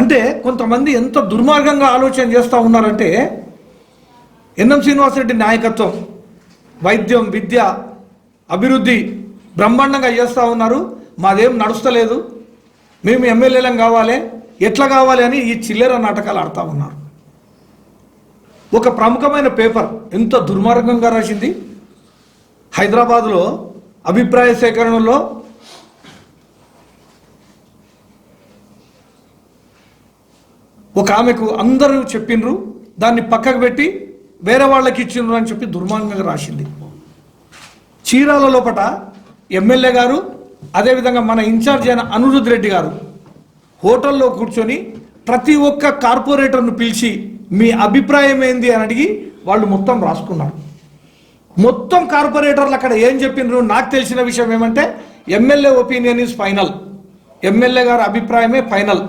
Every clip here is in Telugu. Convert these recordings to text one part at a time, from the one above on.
అంటే కొంతమంది ఎంత దుర్మార్గంగా ఆలోచన చేస్తూ ఉన్నారంటే, ఎన్ఎం శ్రీనివాసరెడ్డి నాయకత్వం వైద్యం విద్య అభివృద్ధి బ్రహ్మాండంగా చేస్తూ ఉన్నారు, మాదేం నడుస్తలేదు, మేము ఎమ్మెల్యేలం కావాలి, ఎట్లా కావాలి అని ఈ చిల్లర నాటకాలు ఆడుతూ ఉన్నారు. ఒక ప్రముఖమైన పేపర్ ఎంత దుర్మార్గంగా రాసింది. హైదరాబాద్లో అభిప్రాయ సేకరణలో ఒక ఆమెకు అందరూ చెప్పిండ్రు, దాన్ని పక్కకు పెట్టి వేరే వాళ్ళకి ఇచ్చిండ్రు అని చెప్పి దుర్మార్గంగా రాసింది. చీరాల లోపట ఎమ్మెల్యే గారు, అదేవిధంగా మన ఇన్ఛార్జ్ అయిన అనిరుద్ రెడ్డి గారు హోటల్లో కూర్చొని ప్రతి ఒక్క కార్పొరేటర్ను పిలిచి మీ అభిప్రాయం ఏంది అని అడిగి వాళ్ళు మొత్తం రాసుకున్నారు. మొత్తం కార్పొరేటర్లు అక్కడ ఏం చెప్పిండ్రు, నాకు తెలిసిన విషయం ఏమంటే MLA opinion is final, MLA గారి అభిప్రాయమే ఫైనల్,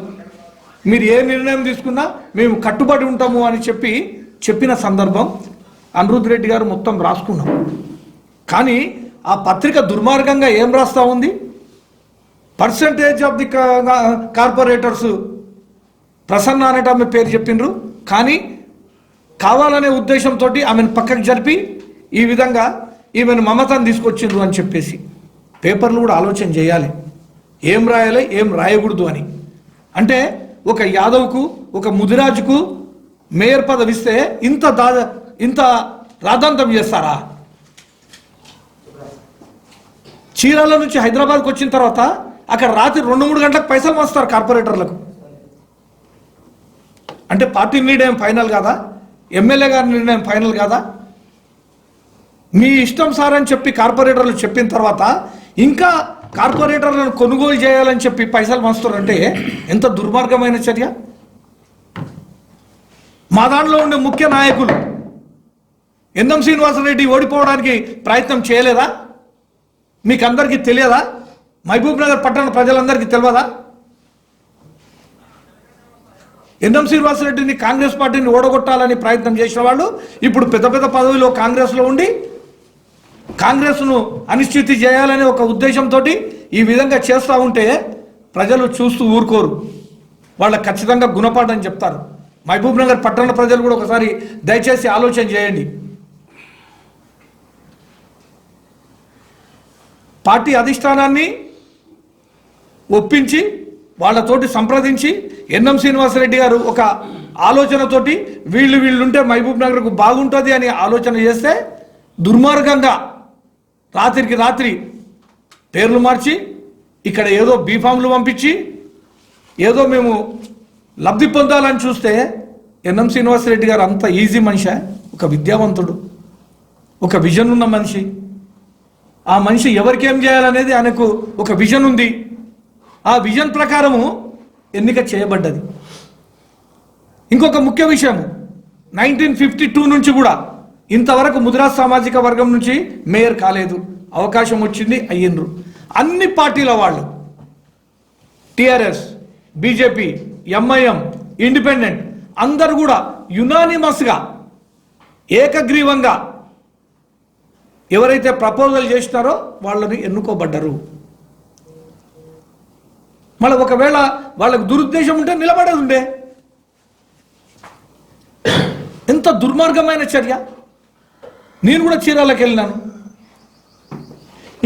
మీరు ఏ నిర్ణయం తీసుకున్నా మేము కట్టుబడి ఉంటాము అని చెప్పిన సందర్భం అనిరుద్ రెడ్డి గారు మొత్తం రాసుకున్నాం. కానీ ఆ పత్రిక దుర్మార్గంగా ఏం రాస్తూ ఉంది, percentage of the corporators Prasanna అనేట ఆమె పేరు చెప్పిండ్రు, కానీ కావాలనే ఉద్దేశంతో ఆమెను పక్కకు జరిపి ఈ విధంగా ఈమెను మమతను తీసుకొచ్చిండ్రు అని చెప్పేసి పేపర్లు కూడా ఆలోచన చేయాలి, ఏం రాయాలి ఏం రాయకూడదు అని. అంటే ఒక యాదవ్కు ఒక ముదిరాజుకు మేయర్ పదవి ఇస్తే ఇంత రాద్ధాంతం చేస్తారా? చీరాల నుంచి హైదరాబాద్కి వచ్చిన తర్వాత అక్కడ రాత్రి 2-3 గంటలకు పైసలు వస్తారు కార్పొరేటర్లకు. అంటే పార్టీ నిర్ణయం ఫైనల్ కాదా, ఎమ్మెల్యే గారి నిర్ణయం ఫైనల్ కాదా? మీ ఇష్టం సార్ అని చెప్పి కార్పొరేటర్లు చెప్పిన తర్వాత ఇంకా కార్పొరేటర్లను కొనుగోలు చేయాలని చెప్పి పైసలు పంచుతారంటే ఎంత దుర్మార్గమైన చర్య. మా దాంట్లో ఉండే ముఖ్య నాయకులు ఎన్ఎం శ్రీనివాసరెడ్డి ఓడిపోవడానికి ప్రయత్నం చేయలేదా? మీకు అందరికీ తెలియదా? మహబూబ్ నగర్ పట్టణ ప్రజలందరికీ తెలియదా? ఎన్ఎం శ్రీనివాసరెడ్డిని కాంగ్రెస్ పార్టీని ఓడగొట్టాలని ప్రయత్నం చేసిన వాళ్ళు ఇప్పుడు పెద్ద పెద్ద పదవిలో కాంగ్రెస్లో ఉండి కాంగ్రెస్ను అనిశ్చితి చేయాలనే ఒక ఉద్దేశంతో ఈ విధంగా చేస్తూ ఉంటే ప్రజలు చూస్తూ ఊరుకోరు, వాళ్ళకి ఖచ్చితంగా గుణపాఠం చెప్తారు. మహబూబ్ నగర్ పట్టణ ప్రజలు కూడా ఒకసారి దయచేసి ఆలోచన చేయండి. పార్టీ అధిష్టానాన్ని ఒప్పించి వాళ్ళతోటి సంప్రదించి ఎన్ఎం శ్రీనివాసరెడ్డి గారు ఒక ఆలోచనతోటి వీళ్ళుంటే మహబూబ్ నగర్కు బాగుంటుంది అని ఆలోచన చేస్తే దుర్మార్గంగా రాత్రికి రాత్రి పేర్లు మార్చి ఇక్కడ ఏదో బీఫామ్లు పంపించి ఏదో మేము లబ్ధి పొందాలని చూస్తే ఎన్ఎం శ్రీనివాసరెడ్డి గారు అంత ఈజీ మనిషి, ఒక విద్యావంతుడు, ఒక విజన్ ఉన్న మనిషి. ఆ మనిషి ఎవరికేం చేయాలనేది ఆయనకు ఒక విజన్ ఉంది. ఆ విజన్ ప్రకారము ఎన్నిక చేయబడ్డది. ఇంకొక ముఖ్య విషయం, 1952 నుంచి కూడా ఇంతవరకు ముదిరాజ్ సామాజిక వర్గం నుంచి మేయర్ కాలేదు. అవకాశం వచ్చింది, అయ్యిండ్రు. అన్ని పార్టీల వాళ్ళు, టిఆర్ఎస్, బీజేపీ, ఎంఐఎం, ఇండిపెండెంట్ అందరూ కూడా యునానిమస్గా ఏకగ్రీవంగా ఎవరైతే ప్రపోజల్ చేస్తారో వాళ్ళని ఎన్నుకోబడ్డారు. మళ్ళీ ఒకవేళ వాళ్ళకు దురుద్దేశం ఉంటే నిలబడేది ఉండే. ఎంత దుర్మార్గమైన చర్య. నేను కూడా చీరాలకు వెళ్ళినాను.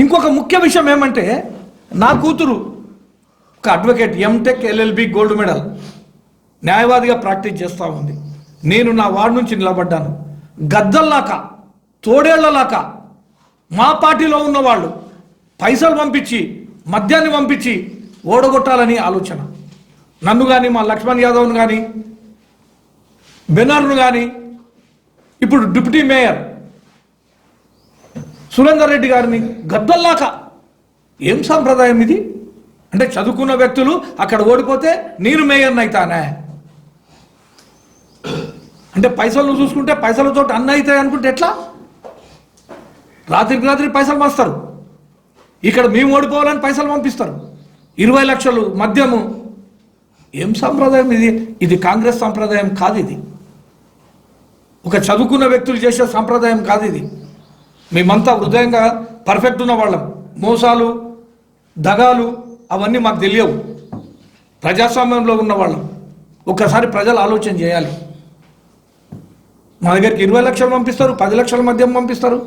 ఇంకొక ముఖ్య విషయం ఏమంటే, నా కూతురు ఒక advocate, MTech LLB gold medal న్యాయవాదిగా ప్రాక్టీస్ చేస్తూ ఉంది. నేను నా వార్డు నుంచి నిలబడ్డాను. గద్దల్లాక తోడేళ్లలాక మా పార్టీలో ఉన్న వాళ్ళు పైసలు పంపించి మద్యాన్ని పంపించి ఓడగొట్టాలని ఆలోచన. నన్ను కానీ మా లక్ష్మణ్ యాదవ్ను కానీ బెనర్ను కానీ ఇప్పుడు డిప్యూటీ మేయర్ సురేందర్ రెడ్డి గారిని గద్దల్లాక. ఏం సాంప్రదాయం ఇది? అంటే చదువుకున్న వ్యక్తులు అక్కడ ఓడిపోతే నేను మేయర్ని అవుతానే అంటే పైసలు చూసుకుంటే పైసలతో అన్న అవుతాయి అనుకుంటే ఎట్లా? రాత్రికి రాత్రి పైసలు పంచుతారు. ఇక్కడ మేము ఓడిపోవాలని పైసలు పంపిస్తారు. 20 లక్షలు మద్యము. ఏం సంప్రదాయం ఇది? ఇది కాంగ్రెస్ సంప్రదాయం కాదు. ఇది ఒక చదువుకున్న వ్యక్తులు చేసే సంప్రదాయం కాదు. ఇది మేమంతా హృదయంగా పర్ఫెక్ట్ ఉన్న వాళ్ళం. మోసాలు దగాలు అవన్నీ మాకు తెలియవు. ప్రజాస్వామ్యంలో ఉన్న వాళ్ళం. ఒక్కసారి ప్రజలు ఆలోచన చేయాలి. మా దగ్గరికి 20 లక్షలు పంపిస్తారు, 10 లక్షల మధ్య పంపిస్తారు.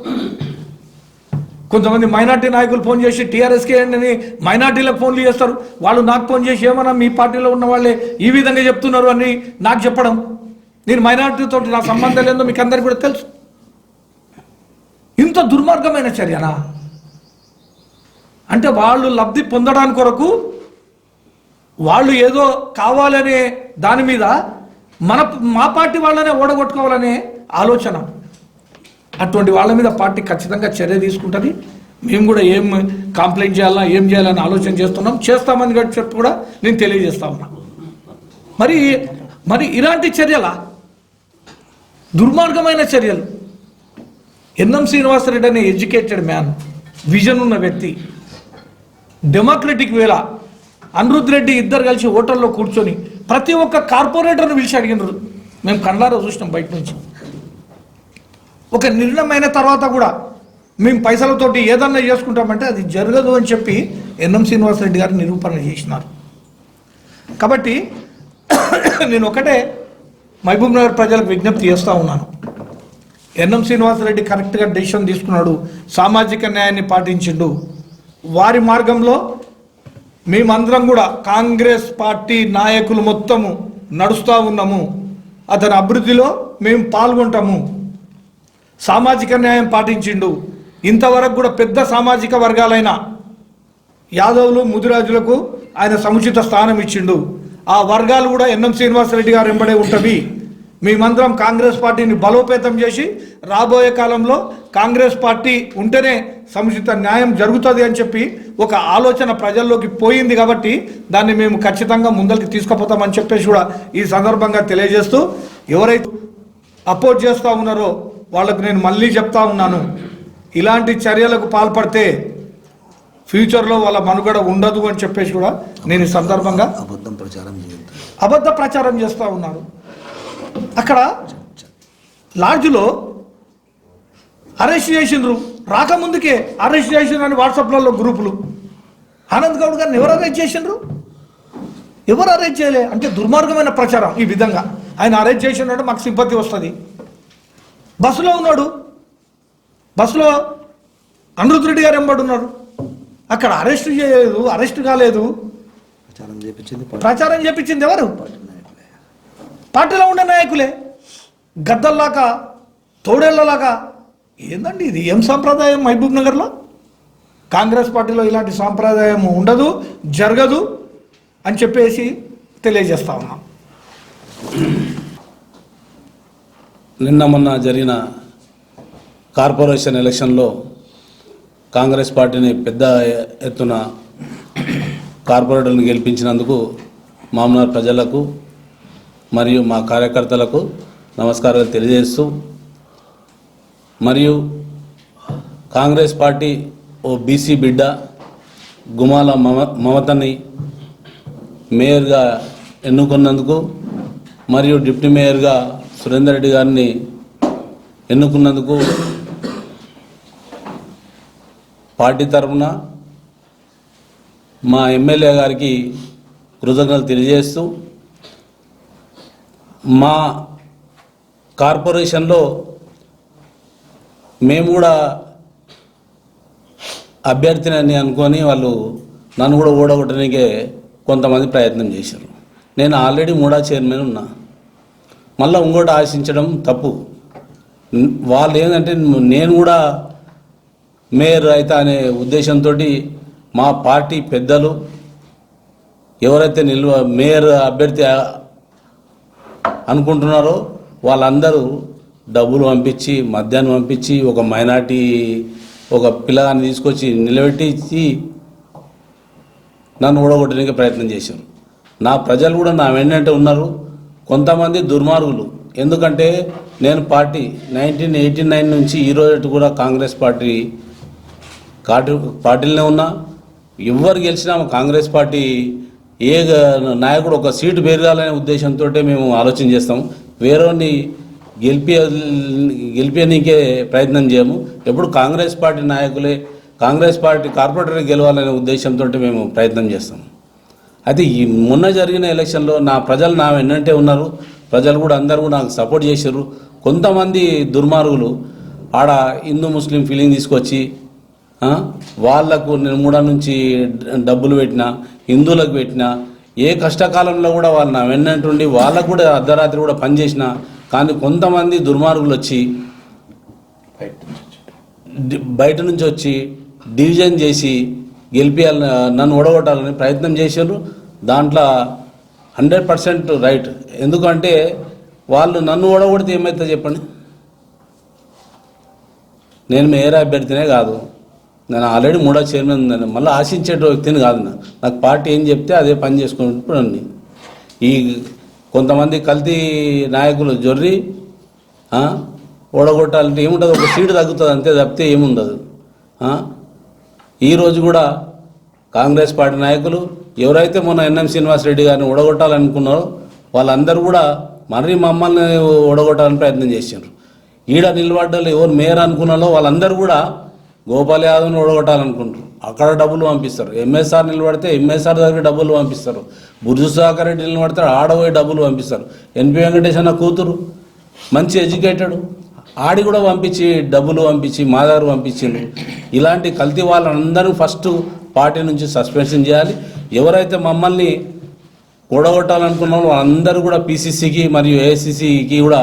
కొంతమంది మైనార్టీ నాయకులు ఫోన్ చేసి టీఆర్ఎస్కే అని మైనార్టీలకు ఫోన్లు చేస్తారు. వాళ్ళు నాకు ఫోన్ చేసి ఏమన్నా మీ పార్టీలో ఉన్న వాళ్ళే ఈ విధంగా చెప్తున్నారు అని నాకు చెప్పడం. నేను మైనార్టీతో నా సంబంధం లేదో మీకు అందరికీ కూడా తెలుసు. ఇంత దుర్మార్గమైన చర్యనా? అంటే వాళ్ళు లబ్ధి పొందడానికి కొరకు వాళ్ళు ఏదో కావాలనే దాని మీద మా పార్టీ వాళ్ళనే ఓడగొట్టుకోవాలనే ఆలోచన. అటువంటి వాళ్ళ మీద పార్టీ ఖచ్చితంగా చర్య తీసుకుంటుంది. మేము కూడా ఏం కంప్లైంట్ చేయాలా, ఏం చేయాలని ఆలోచన చేస్తామని చెప్పి కూడా నేను తెలియజేస్తా ఉన్నా. మరి ఇలాంటి చర్యలా? దుర్మార్గమైన చర్యలు. ఎన్ఎం శ్రీనివాసరెడ్డి అనే ఎడ్యుకేటెడ్ మ్యాన్, విజన్ ఉన్న వ్యక్తి, డెమోక్రటిక్ వేళ అనిరుద్ రెడ్డి ఇద్దరు కలిసి హోటల్లో కూర్చొని ప్రతి ఒక్క కార్పొరేటర్ను పిలిచి అడిగినారు. మేము కళ్ళారా చూసినాం బయట నుంచి. ఒక నిర్ణయం అయిన తర్వాత కూడా మేము పైసలతోటి ఏదన్నా చేసుకుంటామంటే అది జరగదు అని చెప్పి ఎన్ఎం శ్రీనివాసరెడ్డి గారు నిరూపణ చేసినారు. కాబట్టి నేను ఒకటే మహబూబ్ నగర్ ప్రజలకు విజ్ఞప్తి చేస్తూ ఉన్నాను. ఎన్ఎం శ్రీనివాసరెడ్డి కరెక్ట్గా డెసిషన్ తీసుకున్నాడు, సామాజిక న్యాయాన్ని పాటించిండు. వారి మార్గంలో మేమందరం కూడా కాంగ్రెస్ పార్టీ నాయకులు మొత్తము నడుస్తూ ఉన్నాము. అతని అభివృద్ధిలో మేము పాల్గొంటాము. సామాజిక న్యాయం పాటించిండు. ఇంతవరకు కూడా పెద్ద సామాజిక వర్గాలైన యాదవులు, ముదిరాజులకు ఆయన సముచిత స్థానం ఇచ్చిండు. ఆ వర్గాలు కూడా ఎన్ఎం శ్రీనివాసరెడ్డి గారు వెంబడే ఉంటవి. మేమందరం కాంగ్రెస్ పార్టీని బలోపేతం చేసి రాబోయే కాలంలో కాంగ్రెస్ పార్టీ ఉంటేనే సముచిత న్యాయం జరుగుతుంది అని చెప్పి ఒక ఆలోచన ప్రజల్లోకి పోయింది. కాబట్టి దాన్ని మేము ఖచ్చితంగా ముందరికి తీసుకుపోతామని చెప్పేసి కూడా ఈ సందర్భంగా తెలియజేస్తూ, ఎవరైతే అపోజ్ చేస్తూ ఉన్నారో వాళ్ళకు నేను మళ్ళీ చెప్తా ఉన్నాను, ఇలాంటి చర్యలకు పాల్పడితే ఫ్యూచర్లో వాళ్ళ మనుగడ ఉండదు అని చెప్పేసి కూడా నేను ఈ సందర్భంగా అబద్ధ ప్రచారం చేస్తూ ఉన్నారు. అక్కడ లాడ్జ్లో అరెస్ట్ చేసిండ్రు, రాకముందుకే అరెస్ట్ చేసిండ్రు అని వాట్సాప్లలో గ్రూపులు. ఆనంద్ గౌడ్ గారిని ఎవరు అరెస్ట్ చేసిండ్రు? ఎవరు అరెస్ట్ చేయలే. అంటే దుర్మార్గమైన ప్రచారం. ఈ విధంగా ఆయన అరెస్ట్ చేసిండ్రు మాకు సింపతి వస్తుంది. బస్సులో ఉన్నాడు, బస్సులో అనిరుద్ రెడ్డి గారు వెంబడున్నారు. అక్కడ అరెస్ట్ చేయలేదు, అరెస్ట్ కాలేదు. ప్రచారం చేపించింది ఎవరు? పార్టీలో ఉండే నాయకులే. గద్దల్లాగా, తోడేళ్లలాగా. ఏందండి ఇది? ఏం సాంప్రదాయం మహబూబ్ నగర్లో? కాంగ్రెస్ పార్టీలో ఇలాంటి సాంప్రదాయం ఉండదు, జరగదు అని చెప్పేసి తెలియజేస్తా ఉన్నాం. నిన్న మొన్న జరిగిన కార్పొరేషన్ ఎలక్షన్లో కాంగ్రెస్ పార్టీని పెద్ద ఎత్తున కార్పొరేటర్లను గెలిపించినందుకు మామూలు ప్రజలకు మరియు మా కార్యకర్తలకు నమస్కారాలు తెలియజేస్తూ, మరియు కాంగ్రెస్ పార్టీ ఓ బీసీ బిడ్డ గుమాల మమతని మేయర్గా ఎన్నుకున్నందుకు మరియు డిప్యూటీ మేయర్గా సురేందర్ రెడ్డి గారిని ఎన్నుకున్నందుకు పార్టీ తరఫున మా ఎమ్మెల్యే గారికి కృతజ్ఞతలు తెలియజేస్తూ, మా కార్పొరేషన్లో మేము కూడా అభ్యర్థిని అనుకొని వాళ్ళు నన్ను కూడా ఓడగొట్టడానికే కొంతమంది ప్రయత్నం చేశారు. నేను ఆల్రెడీ మూడా చైర్మన్ ఉన్నా, మళ్ళీ ఇంకోటి ఆశించడం తప్పు. వాళ్ళు ఏంటంటే నేను కూడా మేయర్ అవుతా అనే ఉద్దేశంతో మా పార్టీ పెద్దలు ఎవరైతే మేయర్ అభ్యర్థి అనుకుంటున్నారో వాళ్ళందరూ డబ్బులు పంపించి, మద్యాన్ని పంపించి, ఒక మైనార్టీ ఒక పిల్లగాన్ని తీసుకొచ్చి నిలబెట్టి నన్ను ఓడగొట్టడానికి ప్రయత్నం చేశారు. నా ప్రజలు కూడా నా వెంటనే ఉన్నారు. కొంతమంది దుర్మార్గులు, ఎందుకంటే నేను పార్టీ 1989 నుంచి ఈరోజు కూడా కాంగ్రెస్ పార్టీలోనే ఉన్నా. ఎవరు గెలిచినా కాంగ్రెస్ పార్టీ ఏ నాయకుడు ఒక సీటు పెరగాలనే ఉద్దేశంతో మేము ఆలోచన చేస్తాము. వేరేని గెలిపేనికే ప్రయత్నం చేయము. ఎప్పుడు కాంగ్రెస్ పార్టీ నాయకులే, కాంగ్రెస్ పార్టీ కార్పొరేటర్ గెలవాలనే ఉద్దేశంతో మేము ప్రయత్నం చేస్తాము. అయితే ఈ మొన్న జరిగిన ఎలక్షన్లో ప్రజలు నా వెన్నంటే ఉన్నారు. ప్రజలు కూడా అందరూ కూడా నాకు సపోర్ట్ చేశారు. కొంతమంది దుర్మార్గులు ఆడ హిందూ ముస్లిం ఫీలింగ్ తీసుకొచ్చి వాళ్లకు నిర్మూడ నుంచి డబ్బులు పెట్టినా, హిందువులకు పెట్టినా, ఏ కష్టకాలంలో కూడా వాళ్ళు నా వెన్నంటుండి వాళ్ళకు కూడా అర్ధరాత్రి కూడా పనిచేసిన. కానీ కొంతమంది దుర్మార్గులు వచ్చి బయట నుంచి వచ్చి డివిజన్ చేసి గెలిపియాలని, నన్ను ఓడగొట్టాలని ప్రయత్నం చేశారు. దాంట్లో 100% రైట్. ఎందుకంటే వాళ్ళు నన్ను ఓడగొడితే ఏమవుతుందో చెప్పండి. నేను మేయర్ అభ్యర్థినే కాదు, నేను ఆల్రెడీ 3వ చైర్మన్ ఉందని మళ్ళీ ఆశించే వ్యక్తిని కాదు. నాకు పార్టీ ఏం చెప్తే అదే పని చేసుకుంటున్నాను. ఈ కొంతమంది కల్తీ నాయకులు జొర్రి ఓడగొట్టాలంటే ఏముంటుంది, ఒక సీటు తగ్గుతుంది అంతే తప్పితే ఏముండదు. ఈరోజు కూడా కాంగ్రెస్ పార్టీ నాయకులు ఎవరైతే మొన్న ఎన్ఎం శ్రీనివాసరెడ్డి గారిని ఓడగొట్టాలనుకున్నారో వాళ్ళందరూ కూడా మరీ మమ్మల్ని ఓడగొట్టాలని ప్రయత్నం చేశారు. ఈడ నిలబడ్డలు ఎవరు మేయర్ అనుకున్నారో వాళ్ళందరూ కూడా గోపాల్ యాదవ్ని ఓడగొట్టాలనుకుంటారు. అక్కడ డబ్బులు పంపిస్తారు. ఎంఎస్ఆర్ నిలబడితే ఎంఎస్ఆర్ దగ్గర డబ్బులు పంపిస్తారు. బుర్జు సుధాకర్ రెడ్డి నిలబడితే ఆడబోయి డబ్బులు పంపిస్తారు. ఎన్పి వెంకటేష్ అన్న కూతురు మంచి ఎడ్యుకేటెడ్, ఆడి కూడా పంపించి డబ్బులు పంపించి మా దగ్గర పంపించిండ్రు. ఇలాంటి కల్తీ వాళ్ళందరూ ఫస్ట్ పార్టీ నుంచి సస్పెన్షన్ చేయాలి. ఎవరైతే మమ్మల్ని కూడగొట్టాలనుకున్నామో వాళ్ళందరూ కూడా పిసిసికి మరియు ఏఐసిసికి కూడా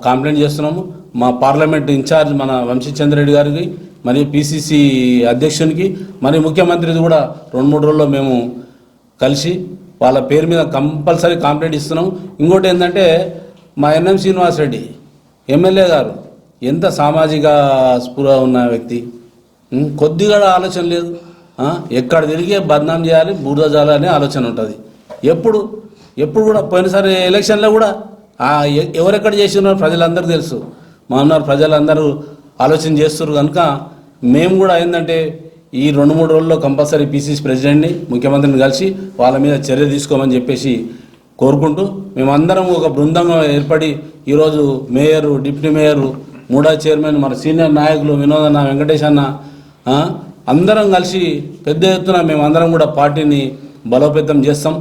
కంప్లైంట్ చేస్తున్నాము. మా పార్లమెంట్ ఇన్ఛార్జ్ మన వంశీచంద్రెడ్డి గారికి మరియు పిసిసి అధ్యక్షునికి మరియు ముఖ్యమంత్రికి కూడా 2-3 రోజుల్లో మేము కలిసి వాళ్ళ పేరు మీద కంపల్సరీ కంప్లైంట్ ఇస్తున్నాము. ఇంకోటి ఏంటంటే మా ఎన్ఎం శ్రీనివాసరెడ్డి ఎమ్మెల్యే గారు ఎంత సామాజిక స్పృహ ఉన్న వ్యక్తి, కొద్దిగా ఆలోచన లేదు. ఎక్కడ తిరిగే బద్నాం చేయాలి, బూరద జాలనే ఆలోచన ఉంటుంది. ఎప్పుడు కూడా పోయినసారి ఎలక్షన్లో కూడా ఎవరెక్కడ చేసినారో ప్రజలందరూ తెలుసు. మా ఉన్నారు ప్రజలందరూ ఆలోచన చేస్తున్నారు. కనుక మేము కూడా ఏంటంటే ఈ 2-3 రోజుల్లో కంపల్సరీ పిసిసి ప్రెసిడెంట్ని ముఖ్యమంత్రిని కలిసి వాళ్ళ మీద చర్య తీసుకోమని చెప్పేసి కోరుకుంటూ మేమందరం ఒక బృందంగా ఏర్పడి ఈరోజు మేయరు, డిప్యూటీ మేయరు, 3వ చైర్మన్, మన సీనియర్ నాయకులు వినోదన్న, వెంకటేష్ అన్న అందరం కలిసి పెద్ద ఎత్తున మేమందరం కూడా పార్టీని బలోపేతం చేస్తాం.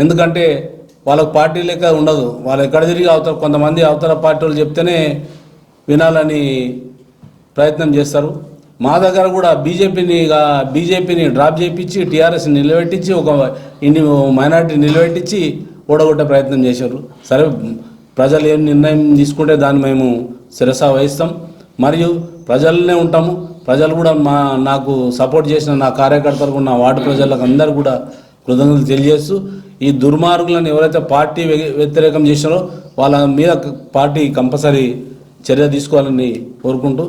ఎందుకంటే వాళ్ళకు పార్టీ లెక్క ఉండదు. వాళ్ళు ఎక్కడ తిరిగి కొంతమంది అవతల పార్టీ వాళ్ళు చెప్తేనే వినాలని ప్రయత్నం చేస్తారు. మా దగ్గర కూడా బీజేపీని డ్రాప్ చేయించి టీఆర్ఎస్ని నిలబెట్టించి ఒక మైనార్టీ నిలబెట్టించి ఓడగొట్టే ప్రయత్నం చేశారు. సరే, ప్రజలు ఏం నిర్ణయం తీసుకుంటే దాన్ని మేము శిరస వహిస్తాం. మరియు ప్రజలనే ఉంటాము. ప్రజలు కూడా నాకు సపోర్ట్ చేసిన నా కార్యకర్తలకు, నా వార్డు ప్రజలకు అందరూ కూడా కృతజ్ఞతలు తెలియజేస్తూ ఈ దుర్మార్గులను ఎవరైతే పార్టీ వ్యతిరేకం చేసినారో వాళ్ళ మీద పార్టీ కంపల్సరీ చర్య తీసుకోవాలని కోరుకుంటూ